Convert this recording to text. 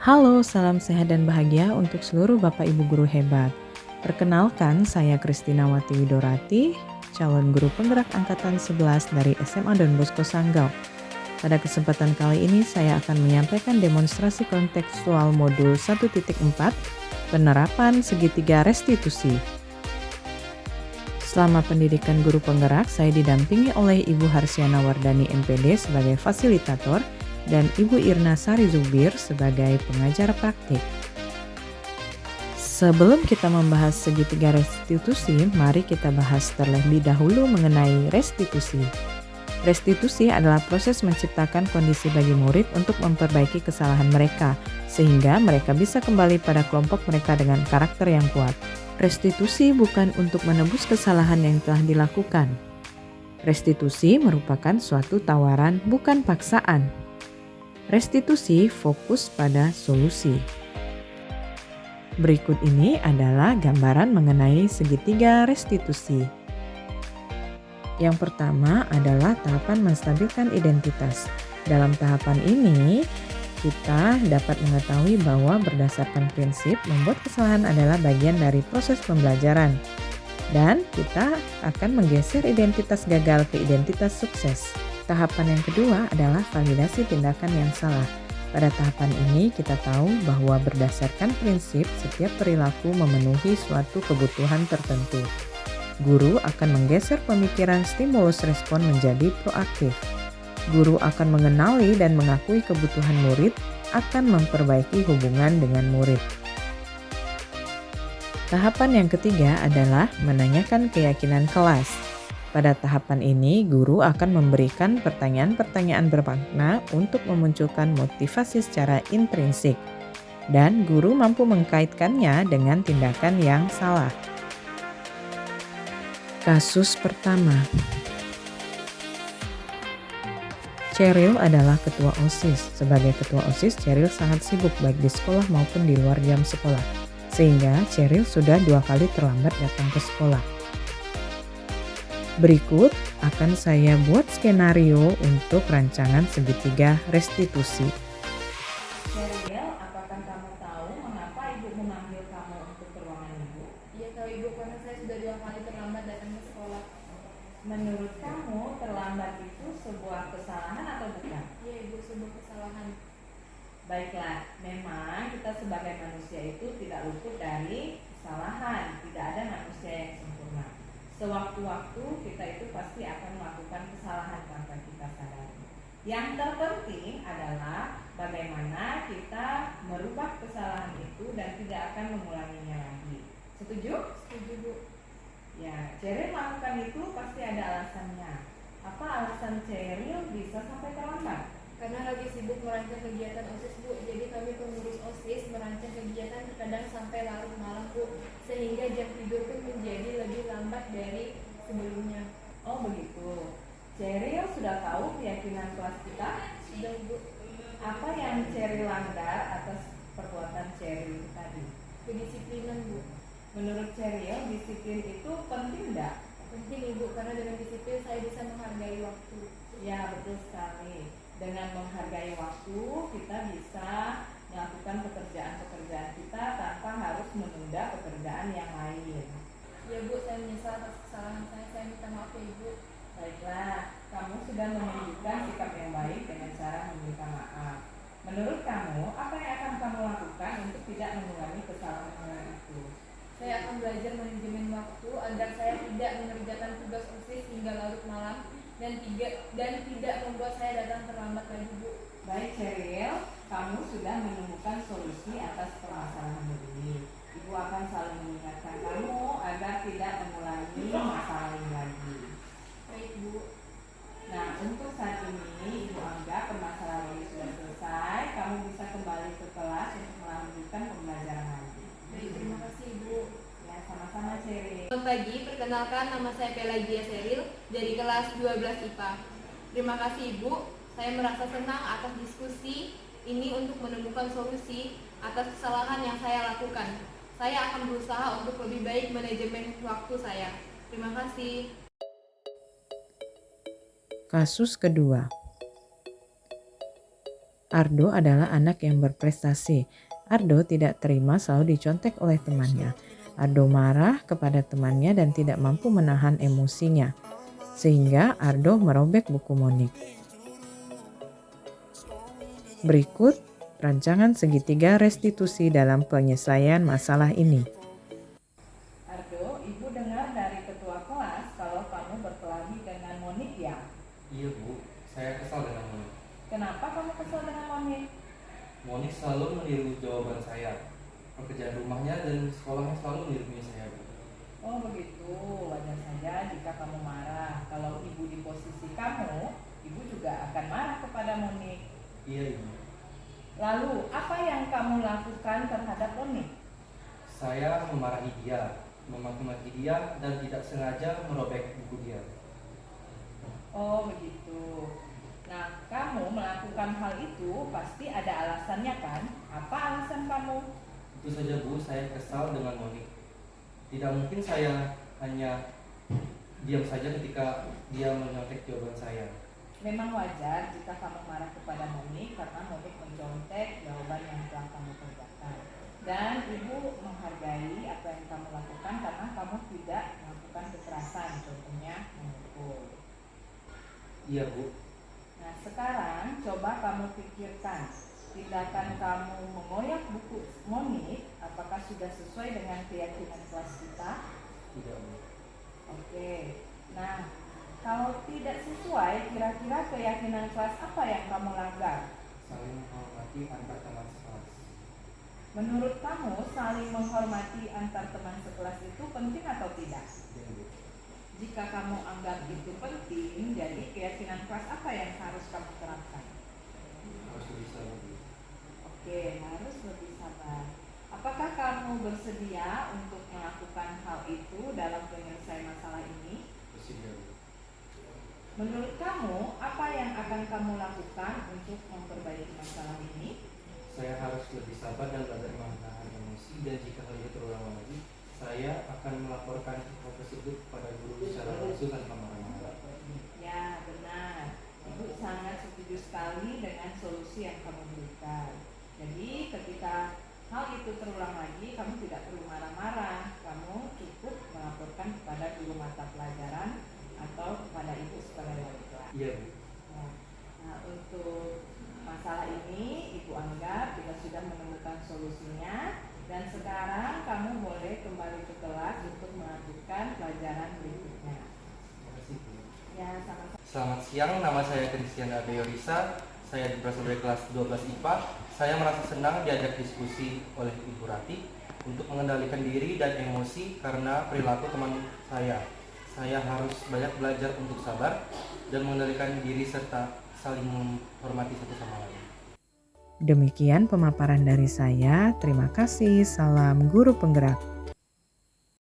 Halo, salam sehat dan bahagia untuk seluruh Bapak Ibu guru hebat. Perkenalkan, saya Kristinawati Widorati, calon guru penggerak angkatan 11 dari SMA Don Bosco Sanggau. Pada kesempatan kali ini saya akan menyampaikan demonstrasi kontekstual modul 1.4, penerapan segitiga restitusi. Selama pendidikan guru penggerak, saya didampingi oleh Ibu Harsiana Wardani MPD sebagai fasilitator dan Ibu Irna Sari Zubir sebagai pengajar praktik. Sebelum kita membahas segitiga restitusi, mari kita bahas terlebih dahulu mengenai restitusi. Restitusi adalah proses menciptakan kondisi bagi murid untuk memperbaiki kesalahan mereka, sehingga mereka bisa kembali pada kelompok mereka dengan karakter yang kuat. Restitusi bukan untuk menebus kesalahan yang telah dilakukan. Restitusi merupakan suatu tawaran, bukan paksaan. Restitusi fokus pada solusi. Berikut ini adalah gambaran mengenai segitiga restitusi. Yang pertama adalah tahapan menstabilkan identitas. Dalam tahapan ini, kita dapat mengetahui bahwa berdasarkan prinsip membuat kesalahan adalah bagian dari proses pembelajaran. Dan kita akan menggeser identitas gagal ke identitas sukses. Tahapan yang kedua adalah validasi tindakan yang salah. Pada tahapan ini kita tahu bahwa berdasarkan prinsip setiap perilaku memenuhi suatu kebutuhan tertentu. Guru akan menggeser pemikiran stimulus respon menjadi proaktif. Guru akan mengenali dan mengakui kebutuhan murid, akan memperbaiki hubungan dengan murid. Tahapan yang ketiga adalah menanyakan keyakinan kelas. Pada tahapan ini, guru akan memberikan pertanyaan-pertanyaan bermakna untuk memunculkan motivasi secara intrinsik, dan guru mampu mengkaitkannya dengan tindakan yang salah. Kasus pertama. Cheryl adalah ketua OSIS. Sebagai ketua OSIS, Cheryl sangat sibuk baik di sekolah maupun di luar jam sekolah. Sehingga Cheryl sudah 2 kali terlambat datang ke sekolah. Berikut akan saya buat skenario untuk rancangan segitiga restitusi. Cheryl, apakah kamu tahu mengapa ibu memanggil kamu untuk ke ruangan ibu? Iya tahu ibu, karena saya sudah 2 kali terlambat datang ke sekolah. Menurut kamu terlambat itu sebuah kesalahan atau bukan? Iya ibu, sebuah kesalahan. Baiklah, memang kita sebagai manusia itu tidak luput dari kesalahan. Tidak ada manusia yang sempurna. Sewaktu-waktu kita itu pasti akan melakukan kesalahan tanpa kita sadari. Yang terpenting adalah bagaimana kita merubah kesalahan itu dan tidak akan mengulanginya lagi. Setuju? Setuju bu. Ya, Cheryl melakukan itu pasti ada alasannya. Apa alasan Cheryl bisa sampai terlambat? Karena lagi sibuk merancang kegiatan OSIS bu, jadi kami pengurus OSIS merancang kegiatan terkadang sampai larut malam bu, sehingga jam tidur pun menjadi lebih lambat dari sebelumnya. Oh begitu. Cheryl sudah tahu keyakinan kelas kita? Sudah bu. Apa yang Cheryl langgar atas perbuatan Cheryl tadi? Kedisiplinan bu. Menurut Cheryl, disiplin itu penting enggak? Penting ibu, karena dengan disiplin saya bisa menghargai waktu. Ya betul sekali. Dengan menghargai waktu, kita bisa melakukan pekerjaan-pekerjaan kita tanpa harus menunda pekerjaan yang lain. Ya bu, saya menyesal atas kesalahan saya minta maaf ya ibu. Baiklah, kamu sudah menunjukkan sikap yang baik dengan cara meminta maaf. Menurut kamu, apa yang akan kamu lakukan untuk tidak mengulangi kesalahan itu? Saya akan belajar manajemen waktu agar saya tidak mengerjakan tugas OSIS hingga larut malam dan tidak membuat saya datang terlambat lagi bu. Baik Cheryl, kamu sudah menemukan solusi atas permasalahan ini. Ibu akan selalu mengingatkan kamu agar tidak mengulangi masalah ini lagi. Baik bu. Nah, untuk saat ini Ibu anggap permasalahan ini sudah selesai. Kamu bisa kembali ke kelas untuk melanjutkan pembelajaran lagi. Baik, terima kasih ibu. Ya, sama-sama Cheryl. Selamat pagi, perkenalkan nama saya Pelagia Seril dari kelas 12 IPA. Terima kasih ibu, saya merasa senang atas diskusi ini untuk menemukan solusi atas kesalahan yang saya lakukan. Saya akan berusaha untuk lebih baik manajemen waktu saya. Terima kasih. Kasus kedua. Ardo adalah anak yang berprestasi. Ardo tidak terima selalu dicontek oleh temannya. Ardo marah kepada temannya dan tidak mampu menahan emosinya, sehingga Ardo merobek buku Monik. Berikut rancangan segitiga restitusi dalam penyelesaian masalah ini. Ardo, Ibu dengar dari ketua kelas kalau kamu berkelahi dengan Monik ya? Iya Bu, saya kesal dengan Monik. Kenapa kamu kesal dengan Monik? Monik selalu meniru jawaban saya. Pekerjaan rumahnya dan sekolahnya selalu menirunya saya Bu. Oh begitu, wajar saja jika kamu marah. Kalau Ibu di posisi kamu, Ibu juga akan marah kepada Monik. Iya Ibu. Lalu, apa yang kamu lakukan terhadap Monik? Saya memarahi dia, memaki-maki dia dan tidak sengaja merobek buku dia. Oh begitu. Nah, kamu melakukan hal itu pasti ada alasannya kan? Apa alasan kamu? Itu saja Bu, saya kesal dengan Monik. Tidak mungkin saya hanya diam saja ketika dia menyontek jawaban saya. Memang wajar jika kamu marah kepada Monik karena Monik mencontek jawaban yang telah kamu kerjakan. Dan Ibu menghargai apa yang kamu lakukan karena kamu tidak melakukan kekerasan, contohnya memukul. Iya Bu. Nah, sekarang coba kamu pikirkan, tindakan kamu mengoyak buku Monik apakah sudah sesuai dengan keyakinan kelas kita? Tidak Bu. Oke. Nah, kalau tidak sesuai, kira-kira keyakinan kelas apa yang kamu langgar? Saling menghormati antar teman sekelas. Menurut kamu, saling menghormati antar teman sekelas itu penting atau tidak? Iya Bu. Jika kamu anggap itu penting, jadi keyakinan kelas apa yang harus kamu terapkan? Harus lebih sabar Bu. Oke, harus lebih sabar. Apakah kamu bersedia untuk melakukan hal itu dalam penyelesaian masalah ini? Bersedia Bu. Menurut kamu, apa yang akan kamu lakukan untuk memperbaiki masalah ini? Saya harus lebih sabar dan belajar menahan emosi, dan jika hal itu terulang lagi, saya akan melaporkan hal tersebut kepada guru secara langsung tanpa marah-marah. Ya, benar. Ibu sangat setuju sekali dengan solusi yang kamu berikan. Jadi, ketika hal itu terulang lagi, kamu tidak perlu marah-marah. Kamu cukup melaporkan kepada guru mata pelajaran atau kepada ibu sebagai wali kelas. Iya Bu. Ya. Nah, untuk masalah ini Ibu anggap kita sudah menemukan solusinya, dan sekarang kamu boleh kembali ke kelas untuk melanjutkan pelajaran berikutnya. Terima kasih Bu. Ya, sama-sama. Selamat siang, nama saya Christian Adeyo Risa. Saya berasal dari kelas 12 IPA. Saya merasa senang diajak diskusi oleh Ibu Rati untuk mengendalikan diri dan emosi karena perilaku teman saya. Saya harus banyak belajar untuk sabar dan mengendalikan diri serta saling menghormati satu sama lain. Demikian pemaparan dari saya. Terima kasih. Salam guru penggerak.